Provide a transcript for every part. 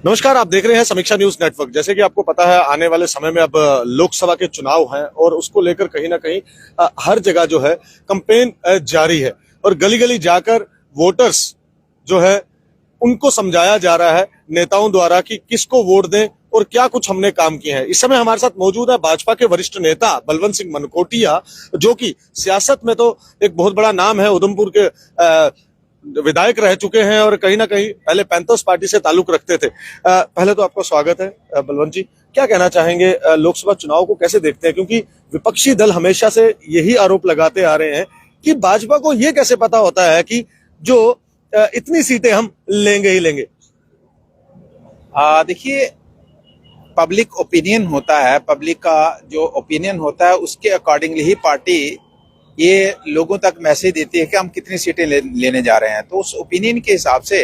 नमस्कार, आप देख रहे हैं समीक्षा न्यूज नेटवर्क। जैसे कि आपको पता है, आने वाले समय में अब लोकसभा के चुनाव हैं और उसको लेकर कहीं ना कहीं हर जगह जो है कैंपेन जारी है और गली गली जाकर वोटर्स जो है उनको समझाया जा रहा है नेताओं द्वारा कि किसको वोट दें और क्या कुछ हमने काम किए हैं। इस समय हमारे साथ मौजूद है भाजपा के वरिष्ठ नेता बलवंत सिंह मनकोटिया, जो कि सियासत में तो एक बहुत बड़ा नाम है। उधमपुर के विधायक रह चुके हैं और कहीं ना कहीं पहले पैंथर्स पार्टी से ताल्लुक रखते थे। पहले तो आपका स्वागत है बलवंत जी। क्या कहना चाहेंगे, लोकसभा चुनाव को कैसे देखते हैं? क्योंकि विपक्षी दल हमेशा से यही आरोप लगाते आ रहे हैं कि भाजपा को ये कैसे पता होता है कि जो इतनी सीटें हम लेंगे ही लेंगे। देखिए, पब्लिक ओपिनियन होता है, पब्लिक का जो ओपिनियन होता है उसके अकॉर्डिंगली ही पार्टी ये लोगों तक मैसेज देती है कि हम कितनी सीटें लेने जा रहे हैं। तो उस ओपिनियन के हिसाब से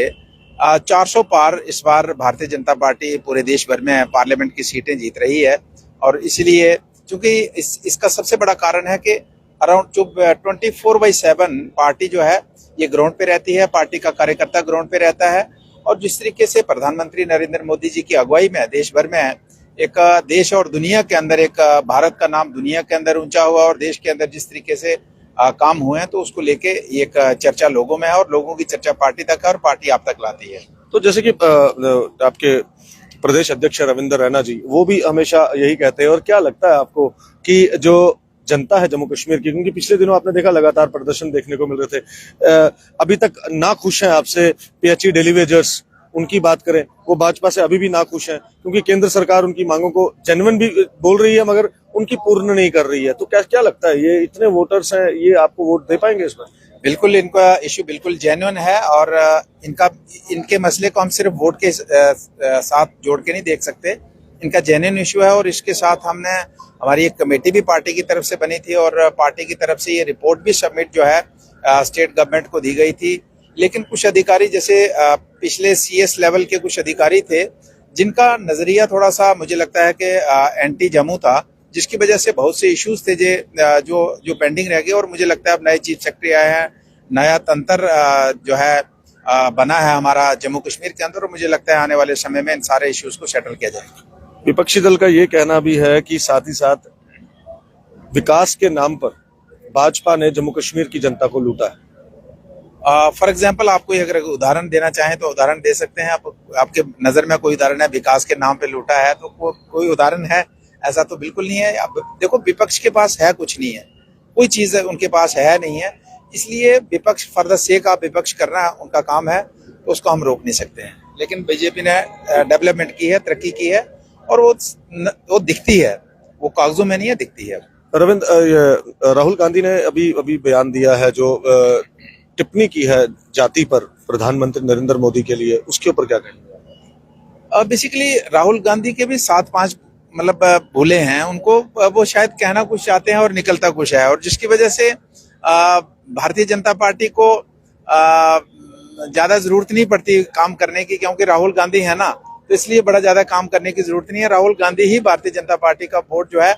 400 पार इस बार भारतीय जनता पार्टी पूरे देश भर में पार्लियामेंट की सीटें जीत रही है। और इसलिए चूंकि इसका सबसे बड़ा कारण है कि अराउंड जो 24/7 पार्टी जो है ये ग्राउंड पे रहती है, पार्टी का कार्यकर्ता ग्राउंड पे रहता है। और जिस तरीके से प्रधानमंत्री नरेंद्र मोदी जी की अगुवाई में देश भर में एक देश और दुनिया के अंदर एक भारत का नाम दुनिया के अंदर ऊंचा हुआ और देश के अंदर जिस तरीके से काम हुए हैं, तो उसको लेके एक चर्चा लोगों में है और लोगों की चर्चा पार्टी तक है और पार्टी आप तक लाती है। तो जैसे कि आपके प्रदेश अध्यक्ष रविंद्र रैना जी, वो भी हमेशा यही कहते हैं। और क्या लगता है आपको कि जो जनता है जम्मू कश्मीर की, क्योंकि पिछले दिनों आपने देखा लगातार प्रदर्शन देखने को मिल रहे थे, अभी तक ना खुश हैं आपसे। पीएचई डेली वेजर्स उनकी बात करें, वो भाजपा से अभी भी ना खुश हैं क्योंकि केंद्र सरकार उनकी मांगों को जेन्युइन भी बोल रही है मगर उनकी पूर्ण नहीं कर रही है। तो क्या लगता है, ये इतने वोटर्स हैं, ये आपको वोट दे पाएंगे इसमें? बिल्कुल, इनका इश्यू बिल्कुल जेन्युइन है और इनके मसले को हम सिर्फ वोट के साथ जोड़ के नहीं देख सकते। इनका जेन्युइन इश्यू है और इसके साथ हमारी एक कमेटी भी पार्टी की तरफ से बनी थी और पार्टी की तरफ से ये रिपोर्ट भी सबमिट जो है स्टेट गवर्नमेंट को दी गई थी। लेकिन कुछ अधिकारी, जैसे पिछले सीएस लेवल के कुछ अधिकारी थे, जिनका नजरिया थोड़ा सा मुझे लगता है कि एंटी जम्मू था, जिसकी वजह से बहुत से इश्यूज थे जो पेंडिंग रह गए। और मुझे लगता है अब नए चीफ सेक्रेटरी आए हैं, नया तंत्र जो है बना है हमारा जम्मू कश्मीर के अंदर, और मुझे लगता है आने वाले समय में इन सारे इश्यूज को सेटल किया जाएगा। विपक्षी दल का ये कहना भी है कि साथ ही साथ विकास के नाम पर भाजपा ने जम्मू कश्मीर की जनता को लूटा है। फॉर एग्जाम्पल, आपको अगर उदाहरण देना चाहें तो उदाहरण दे सकते हैं। आपके नजर में कोई उदाहरण है विकास के नाम पे लूटा है तो कोई उदाहरण है? ऐसा तो बिल्कुल नहीं है। अब देखो, विपक्ष के पास है कुछ नहीं है, कोई चीज उनके पास है नहीं है। इसलिए विपक्ष फॉर द सेक ऑफ विपक्ष करना उनका काम है, तो उसको हम रोक नहीं सकते हैं। लेकिन बीजेपी ने डेवलपमेंट की है, तरक्की की है और वो दिखती है, वो कागजों में नहीं है, दिखती है। राहुल गांधी ने अभी बयान दिया है, जो टिप्पणी की है जाति पर प्रधानमंत्री नरेंद्र मोदी के लिए, उसके ऊपर क्या कहेंगे? बेसिकली राहुल गांधी के भी 7-5 मतलब भूले हैं उनको, वो शायद कहना कुछ चाहते हैं और निकलता कुछ है, और जिसकी वजह से भारतीय जनता पार्टी को ज्यादा जरूरत नहीं पड़ती काम करने की, क्योंकि राहुल गांधी है ना, तो इसलिए बड़ा ज्यादा काम करने की जरूरत नहीं है। राहुल गांधी ही भारतीय जनता पार्टी का वोट जो है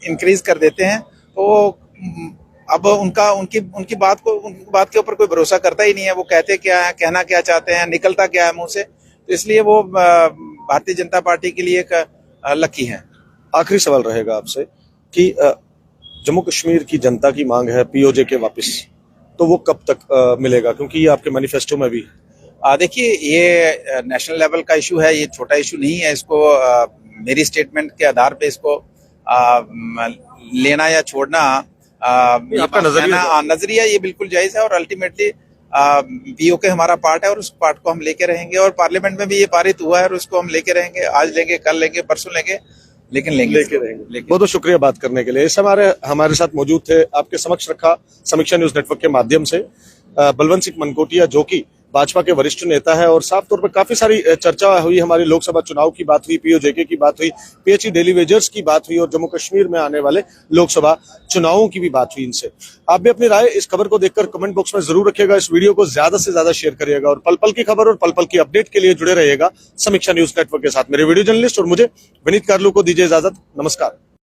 इंक्रीज कर देते हैं। तो अब उनकी बात के ऊपर कोई भरोसा करता ही नहीं है। वो कहते क्या है, कहना क्या चाहते हैं, निकलता क्या है मुंह से, तो इसलिए वो भारतीय जनता पार्टी के लिए एक लकी है। आखिरी सवाल रहेगा आपसे कि जम्मू कश्मीर की जनता की मांग है पीओजे के वापस, तो वो कब तक मिलेगा? क्योंकि ये आपके मैनिफेस्टो में भी देखिए, ये नेशनल लेवल का इशू है, ये छोटा इशू नहीं है। इसको मेरी स्टेटमेंट के आधार पे इसको लेना या छोड़ना आपका नजरिया ये बिल्कुल जायज है और अल्टीमेटली पीओके हमारा पार्ट है और उस पार्ट को हम लेके रहेंगे। और पार्लियामेंट में भी ये पारित हुआ है और उसको हम लेके रहेंगे। आज लेंगे, कल लेंगे, परसों लेंगे, लेकिन लेके रहेंगे। बहुत बहुत शुक्रिया बात करने के लिए। इस हमारे साथ मौजूद थे, आपके समक्ष रखा समीक्षा न्यूज नेटवर्क के माध्यम से बलवंत सिंह मनकोटिया, जो कि भाजपा के वरिष्ठ नेता है। और साफ तौर पर काफी सारी चर्चा हुई, हमारी लोकसभा चुनाव की बात हुई, पीओजेके की बात हुई, पीएचई डेली वेजर्स की बात हुई और जम्मू कश्मीर में आने वाले लोकसभा चुनावों की भी बात हुई इनसे। आप भी अपनी राय इस खबर को देखकर कमेंट बॉक्स में जरूर रखिएगा। इस वीडियो को ज्यादा से ज्यादा शेयर करिएगा और पल पल की खबर और पल पल की अपडेट के लिए जुड़े रहिएगा समीक्षा न्यूज नेटवर्क के साथ। मेरे वीडियो जर्नलिस्ट और मुझे विनीत कार्लू को दीजिए इजाजत। नमस्कार।